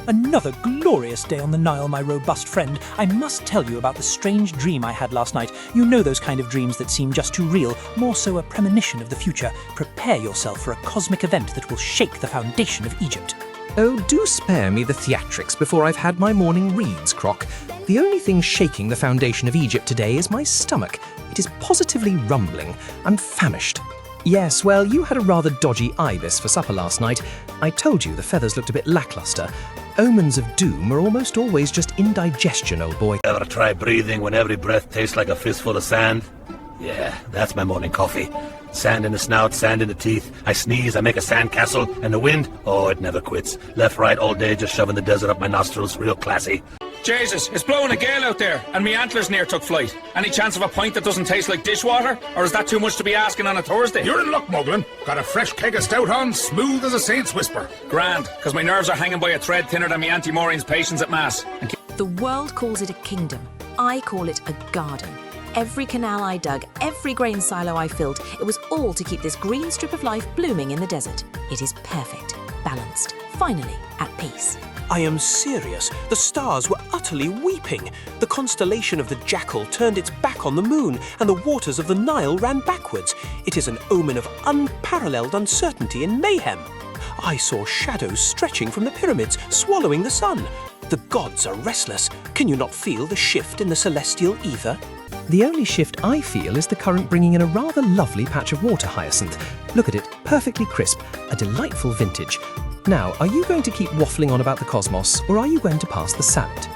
Another glorious day on the Nile, my robust friend. I must tell you about the strange dream I had last night. You know those kind of dreams that seem just too real, more so a premonition of the future. Prepare yourself for a cosmic event that will shake the foundation of Egypt. Oh, do spare me the theatrics before I've had my morning reads, Croc. The only thing shaking the foundation of Egypt today is my stomach. It is positively rumbling. I'm famished. Yes, well, you had a rather dodgy ibis for supper last night. I told you the feathers looked a bit lackluster. Omens of doom are almost always just indigestion, old boy. Ever try breathing when every breath tastes like a fistful of sand? Yeah, that's my morning coffee. Sand in the snout, sand in the teeth. I sneeze, I make a sand castle, and the wind, oh, it never quits. Left, right, all day, just shoving the desert up my nostrils, real classy. Jesus, it's blowing a gale out there, and me antlers near took flight. Any chance of a pint that doesn't taste like dishwater? Or is that too much to be asking on a Thursday? You're in luck, Moglan. Got a fresh keg of stout on, smooth as a saint's whisper. Grand, because my nerves are hanging by a thread thinner than me Auntie Maureen's patience at Mass. The world calls it a kingdom. I call it a garden. Every canal I dug, every grain silo I filled, it was all to keep this green strip of life blooming in the desert. It is perfect, balanced, finally at peace. I am serious. The stars were utterly weeping. The constellation of the Jackal turned its back on the moon, and the waters of the Nile ran backwards. It is an omen of unparalleled uncertainty and mayhem. I saw shadows stretching from the pyramids, swallowing the sun. The gods are restless. Can you not feel the shift in the celestial ether? The only shift I feel is the current bringing in a rather lovely patch of water hyacinth. Look at it, perfectly crisp, a delightful vintage. Now, are you going to keep waffling on about the cosmos, or are you going to pass the salad?